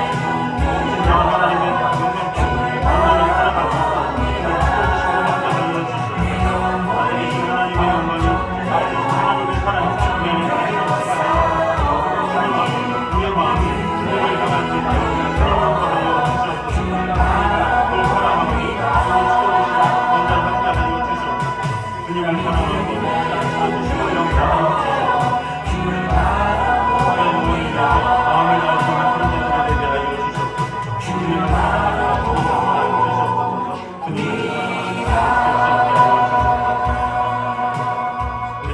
진정한 하나님의 영광과 온전히 살아갈 수 있도록 주님 지켜주시고 함께하여 주시옵소서. 나에게 주신 하나님의 영광이 나에게 주신 하나님의 사랑이 우리 안에 있는 시간에 주님 앞에 우리의 마음이 주님을 향할 수 있도록 그런 함께하여 주시옵소서. 늘 사랑하고 주님 지켜주시고 언제나 함께하여 주시옵소서. 주님을 사랑하고 지켜주시고 영광하여 주시옵소서. 마음을 다하시고 그런 자들이 되게 하여 주시옵소서. 주님을 사랑하고 주시옵소서. 주님을 사랑하고 주시옵소서. 우리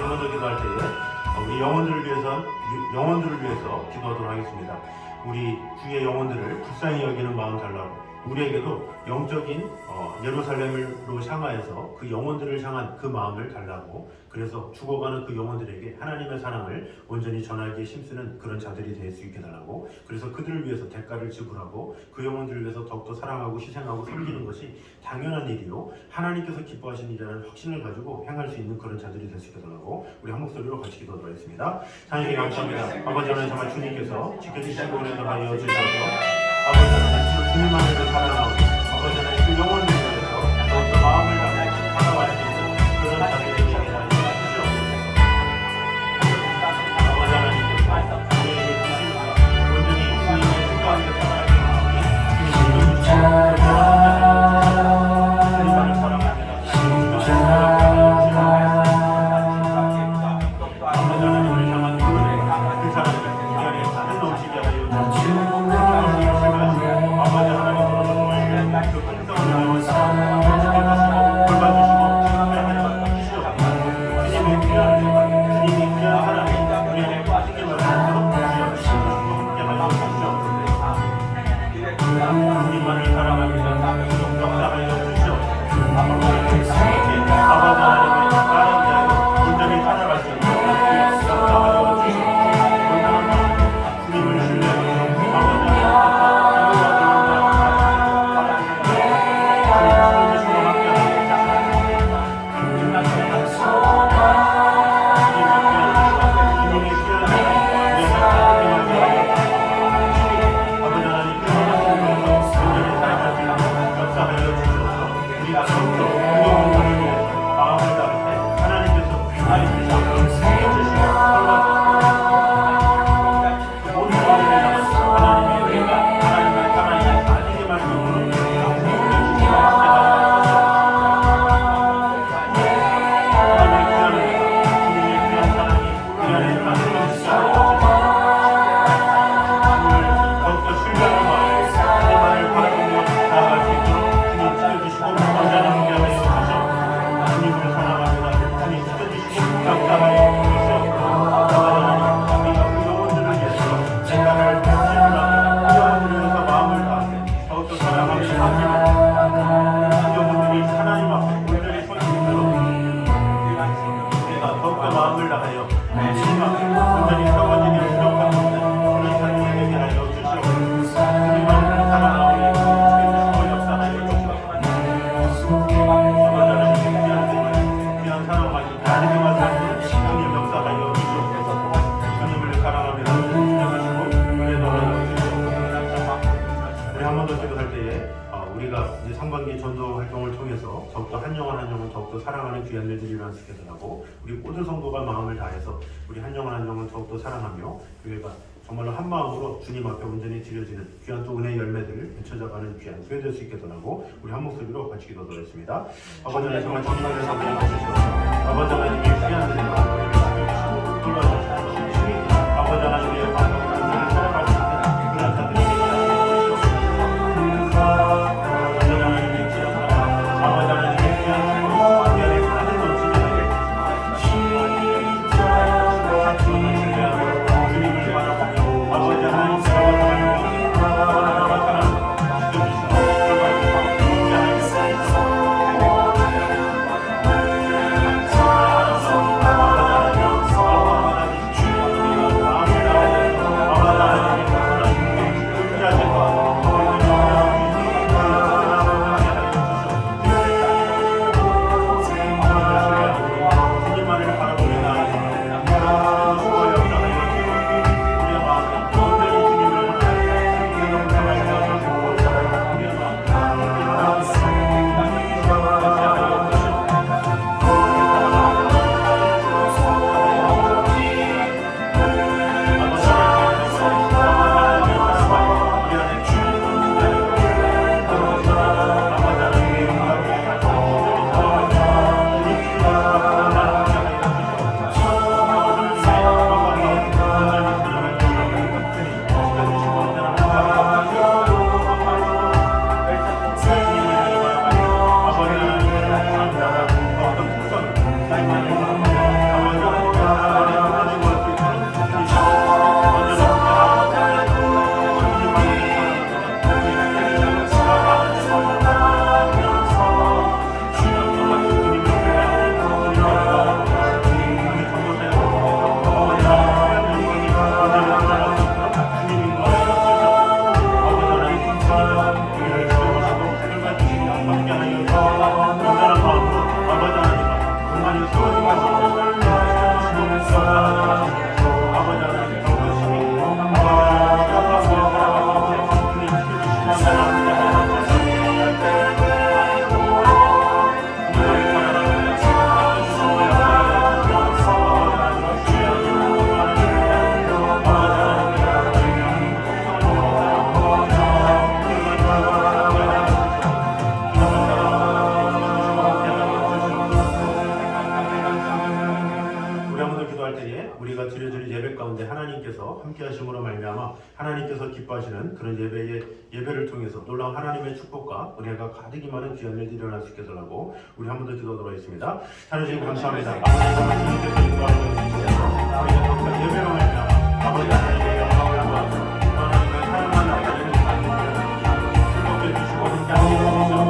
우리 주의 영혼들을 불쌍히 여기는 마음 달라고, 우리에게도 영적인 예루살렘으로 향하여서 그 영혼들을 향한 그 마음을 달라고, 그래서 죽어가는 그 영혼들에게 하나님의 사랑을 온전히 전하기에 힘쓰는 그런 자들이 될 수 있게 달라고, 그래서 그들을 위해서 대가를 지불하고 그 영혼들을 위해서 더욱더 사랑하고 희생하고 섬기는 것이 당연한 일이요 하나님께서 기뻐하시는 일이라는 확신을 가지고 행할 수 있는 그런 자들이 될 수 있게 달라고 우리 한 목소리로 같이 기도하겠습니다. 하나님께 감사합니다. 아버지 하나님, 정말 주님께서 지켜주시고 은혜하여 주셔서 아버지 하나님 주님만으로 살아나오고 아버지 하나님 그 영혼을 위해서 더욱더 마음을 다해 살아갈 수 있는 그런 자들이 되게 하여 주시옵소서. 아버지 하나님께서 우리에게 주시니까 온전히 주님의 뜻 가운데 살아가는 마음이 주님을 주님만을 사랑합니다. 아버지 하나님을 향한 그 사랑을 이 안에 다른 넘치게 하여 주시옵소서. 아버지 하나님으로 정말 그 풍성한 나라와 돌봐주시고 주님의 귀한 하나님 우리 안에 빠지게 만들도록 주시옵소서. 함께 하여 주시옵소서. 주님만을 사랑합니다. 역사하여 주시옵소서. 아버지 하나님의 나라를 위하여 온전히 살아갈 수 있도록 역사하여 주시옵소서. 온전한 주님을 신뢰하고 아버지 우리가 이제 상반기 전도 활동을 통해서 더욱더 한 영혼 더욱더 사랑하는 귀한 일들이 일어나게 되라고, 우리 모든 성도가 마음을 다해서 우리 한 영혼 더욱더 사랑하며 교회가 정말로 한 마음으로 주님 앞에 온전히 드려지는 귀한 또 은혜의 열매들을 맺혀져가는 귀한 교회 될 수 있게 되라고 우리 한 목소리로 같이 기도드렸습니다. 아버지 하나님, 정말 주님 안에서 그냥 주시옵소서. 아버지 하나님의 귀한 은혜가 우리를 지켜주시고 돌봐주시옵소서. 아버지 하나님의 반갑은 은혜를 살아갈 수 있는 그런 자들이 되게 하여 주시옵소서. 아버지 하나님의 귀한 사랑으로 안면에 가득 넘치게 하여 주시옵소서. 주님을 바라보며 아버지 하나님 사랑하며 기도할 때에 우리가 드려지는 예배 가운데 하나님께서 함께 하심으로 말미암아 하나님께서 기뻐하시는 그런 예배를 통해서 놀라운 하나님의 축복과 은혜가 가득히 많은 귀한 일 일어날 수 있게 해달라고 우리 한 번 더 기도하도록 하겠습니다. 하나님 감사합니다. 아버지 주님께서 인도하여 주시옵소서. 우리가 더욱더 예배로 말미암아 아버지 하나님의 영광을 보아서 하나님의 사랑하는 아버지를 축복해 주시고 함께 하시옵소서.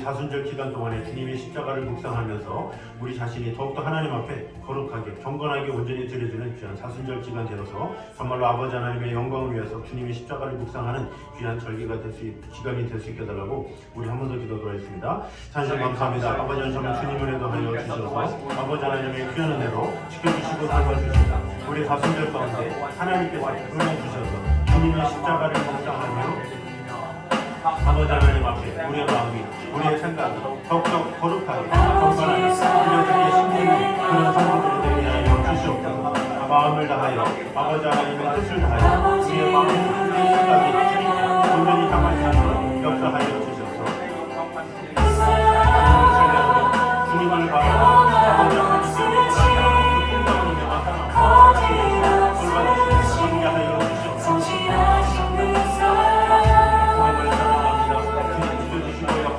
사순절 기간 동안에 주님의 십자가를 묵상하면서 우리 자신이 더욱더 하나님 앞에 거룩하게 경건하게 온전히 드려지는 귀한 사순절 기간 되어서 정말로 아버지 하나님의 영광을 위해서 주님의 십자가를 묵상하는 귀한 절기가 기간이 될 수 있게 해달라고 우리 한 번 더 기도하도록 하겠습니다. 찬송 감사합니다. 아버지 하나님 주님 은혜도 하여 주셔서 아버지 하나님의 귀한 은혜로 지켜주시고 돌봐주시다. 우리 사순절 가운데 하나님께서 은혜 주셔서 주님의 십자가를 묵상하며 아버지 하나님 앞에 우리의 마음이 우리의 생각이 더욱더 거룩하게 건강하게 우리의 심령이 그런 성도들이 되게 하여 주시옵소서. 마음을 다하여 아버지 하나님의 뜻을 다하여 우리의 마음을 우리의 생각이 온전히 향하지 않도록 역사하여 주시옵소서. 주님을 바라고 아버지 하나님께 그 풍성한 은혜와 사랑 돌봐주시고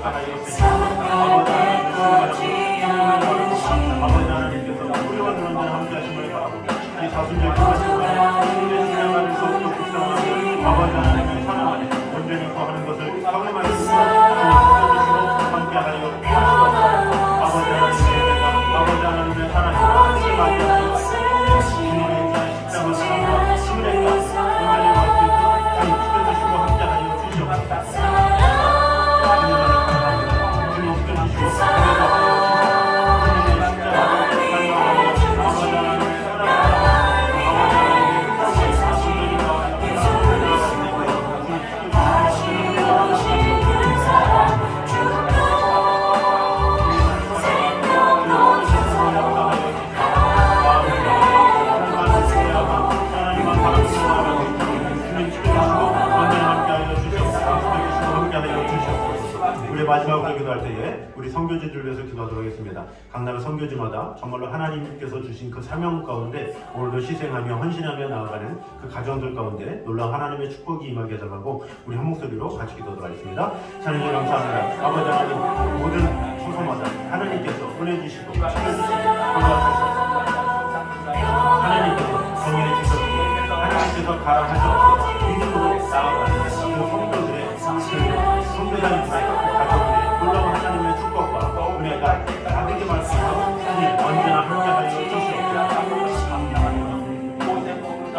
함께하여 주시옵소서. 아버지 하나님께서 우리와 그런 날 함께 하심을 바라고 이 사순절 기간에 주님의 신앙을 더욱더 묵상하며 아버지 하나님의 사랑 안에 온전히 거하는 것을 경험하여 주시고 함께하여 주시옵소서. 아버지 하나님의 사랑이 우리를 맞이하여 주님의 귀한 십자가를 주님의 온전히 맡기고 지켜주시고 함께하여 주시옵소서. 마지막으로 기도할 때에 우리 선교지들 위해서 기도하도록 하겠습니다. 각 나라 선교지마다 정말로 하나님께서 주신 그 사명 가운데 오늘도 희생하며 헌신하며 나아가는 그 가정들 가운데 놀라운 하나님의 축복이 임하게 해달라고 우리 한 목소리로 같이 기도하도록 하겠습니다. 하나님 감사합니다. 아버지 하나님 모든 소소마다 하나님께서 은혜 주시고 지켜주시고 돌봐주셔서 하나님께서 정의를 지켜주시고 하나님께서 가라하셔서 믿음으로 나아가는 그 성도들의 그 성도자님들의 놀라운 하나님의 축복과 은혜가 가득히 말씀하고 주님 언제나 함께하여 주시옵소서.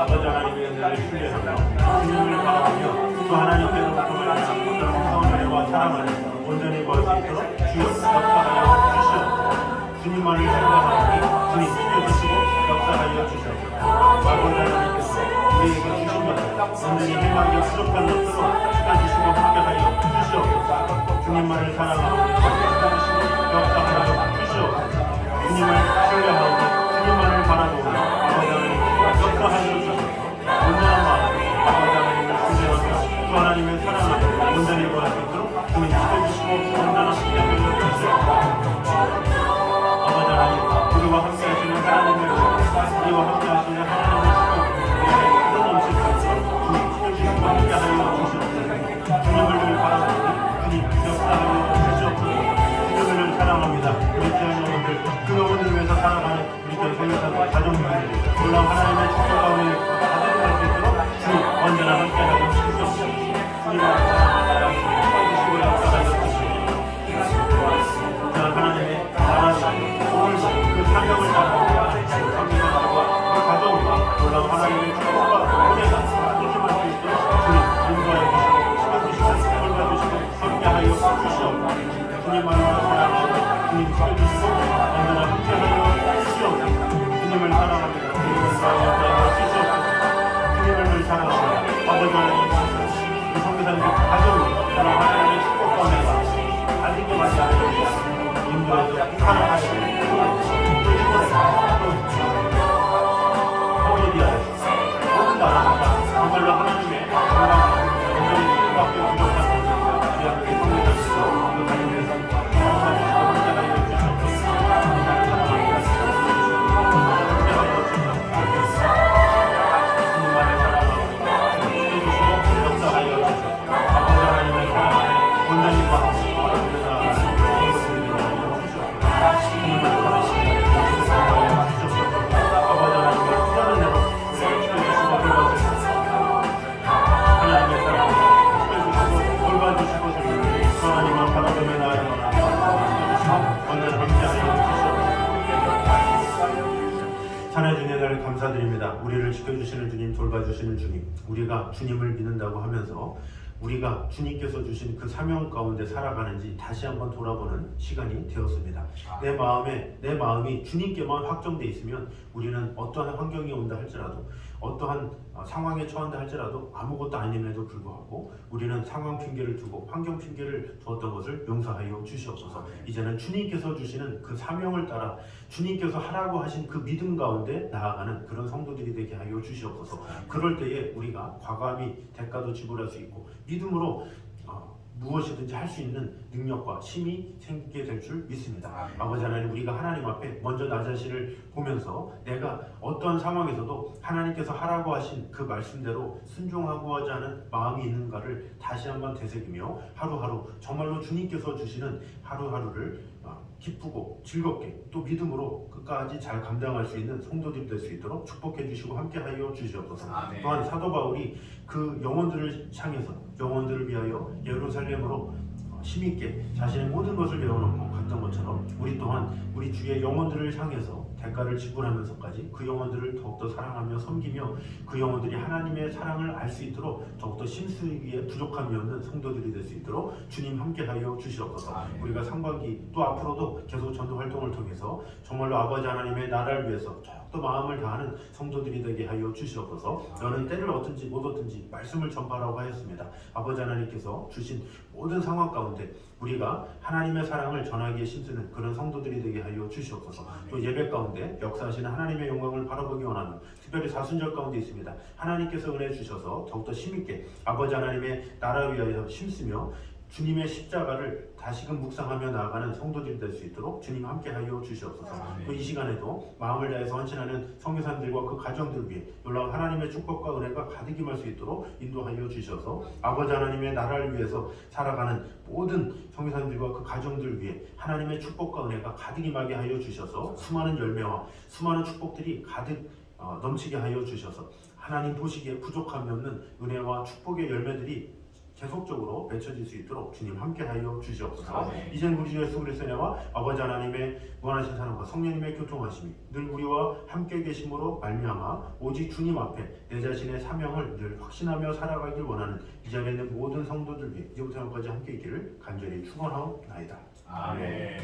아버지 하나님의 은혜를 신뢰하며 주님을 바라보며 또 하나님께로부터 주님만을 생각하니 주님 지켜주시고 역사하여 주시옵소서. 아버지 하나님께서 우리에게 주신 것을 온전히 행하기 부족한 것들로 찾아주시고 함께하여 주시옵소서. 주님만을 사랑하고 지켜주시고 역사하여 주시옵소서. 주님을 신뢰하고 주님만을 바라보고 아버지 하나님 역사하여 주시옵소서. 온전한 마음으로 아버지 하나님을 신뢰하며 주 하나님의 사랑을 온전히 구할 수 있도록 주님 지켜주시고 온전한 함께하여 주시옵소서. 아버지 하나님 우리와 함께하시는 하나님의 우리와 함께하시는 하나님의 축복 우리의 넘칠 수 있도록 주님 지켜주시고 함께하여 주시옵소서. 주님을 늘 바라보니 주님 역사하여 주시옵소서. 주님을 사랑합니다. 우리 귀한 영혼들 그 영혼을 위해서 살아가는 우리 교회 성교사들 가정들 놀라운 하나님의 축복 가운데 가득할 수 있도록 주님 언제나 함께하여 주시옵소서. 주님을 사랑합니다. 축복해주시고 역사하여 주시옵소서. 자 하나님의 나라를 오늘 그 사명을 따라 성교사들과 그 가정과 놀라운 하나님의 축복과 은혜가 소심할 수 있도록 주님 인도하여 주시고 지켜주시고 돌봐주시고 함께하여 주시옵소서. 주님만을 사랑하고 주님 지켜주시고 언제나 함께하여 주시옵소서. 주님을 사랑합니다. 주님을 사랑하여 주시옵소서. 주님을 늘 사랑합니다. 아버지 하나님 이 성교사님 가정이 그런 하나님의 축복과 은혜가 가지고 많이 하여 주시옵소서. 인도해서 사랑하여 주시옵소서. 모든 나라가 정말로 하나님의 영광을 온전히 수밖에 부족한 우리 아버지 성교사님께서 그 가정에서 역사하시고 함께하여 주시옵소서. 주님을 사랑합니다. 함께하여 주시옵소서. 주님만을 사랑하고 지켜주시고 역사하여 주시옵소서. 아버지 하나님의 사랑을 온전히 받고 주님을 사랑하여 주시옵소서. 아버지 하나님의 수많은 대로 지켜주시고 돌봐주시옵소서. 하나님의 사랑을 지켜주시고 돌봐주시고 주 하나님만 바라보며 나아가나 지켜주시고 언제나 함께하여 주시옵소서. 찬양 주님의 날 감사드립니다. 우리를 지켜주시는 주님, 돌봐주시는 주님, 우리가 주님을 믿는다고 하면서 우리가 주님께서 주신 그 사명 가운데 살아가는지 다시 한번 돌아보는 시간이 되었습니다. 내 마음이 주님께만 확정돼 있으면 우리는 어떠한 환경이 온다 할지라도 어떠한 상황에 처한다 할지라도 아무것도 아님에도 불구하고 우리는 상황 핑계를 두고 환경 핑계를 두었던 것을 용서하여 주시옵소서. 이제는 주님께서 주시는 그 사명을 따라 주님께서 하라고 하신 그 믿음 가운데 나아가는 그런 성도들이 되게 하여 주시옵소서. 그럴 때에 우리가 과감히 대가도 지불할 수 있고 믿음으로 무엇이든지 할 수 있는 능력과 힘이 생기게 될 줄 믿습니다. 아버지 하나님, 우리가 하나님 앞에 먼저 나 자신을 보면서 내가 어떠한 상황에서도 하나님께서 하라고 하신 그 말씀대로 순종하고자 하는 마음이 있는가를 다시 한번 되새기며 하루하루 정말로 주님께서 주시는 하루하루를 기쁘고 즐겁게 또 믿음으로 끝까지 잘 감당할 수 있는 성도들이 될 수 있도록 축복해 주시고 함께하여 주시옵소서. 또한 사도 바울이 그 영혼들을 향해서 영혼들을 위하여 예루살렘으로 힘있게 자신의 모든 것을 내어놓고 갔던 것처럼 우리 또한 우리 주의 영혼들을 향해서 대가를 지불하면서까지 그 영혼들을 더욱더 사랑하며 섬기며 그 영혼들이 하나님의 사랑을 알 수 있도록 더욱더 심수위에 부족함이 없는 성도들이 될 수 있도록 주님 함께하여 주시옵소서. 우리가 상반기 또 앞으로도 계속 전도 활동을 통해서 정말로 아버지 하나님의 나라를 위해서 더욱더 마음을 다하는 성도들이 되게 하여 주시옵소서. 너는 때를 얻든지 못 얻든지 말씀을 전파라고 하였습니다. 아버지 하나님께서 주신 모든 상황 가운데 우리가 하나님의 사랑을 전하기에 힘쓰는 그런 성도들이 되게 하여 주시옵소서. 또 예배 가운데 역사하시는 하나님의 영광을 바라보기 원하며 특별히 사순절 가운데 있습니다. 하나님께서 은혜 주셔서 더욱더 힘있게 아버지 하나님의 나라를 위하여 힘쓰며 주님의 십자가를 다시금 묵상하며 나아가는 성도들이 될 수 있도록 주님 함께하여 주시옵소서. 또 이 시간에도 마음을 다해서 헌신하는 성교사님들과 그 가정들을 위해 놀라운 하나님의 축복과 은혜가 가득 임할 수 있도록 인도하여 주셔서 아버지 하나님의 나라를 위해서 살아가는 모든 성교사님들과 그 가정들을 위해 하나님의 축복과 은혜가 가득 임하게 하여 주셔서 수많은 열매와 수많은 축복들이 가득 넘치게 하여 주셔서 하나님 보시기에 부족함이 없는 은혜와 축복의 열매들이 계속적으로 맺혀질 수 있도록 주님 함께하여 주시옵소서. 이젠 우리 주 예수 그리스도의 은혜와 아버지 하나님의 무한하신 사랑과 성령님의 교통하심이 늘 우리와 함께 계심으로 말미암아 오직 주님 앞에 내 자신의 사명을 늘 확신하며 살아가길 원하는 이 자리에 있는 모든 성도들 위해 이제부터 영까지 함께 있기를 간절히 축원하옵나이다. 아멘.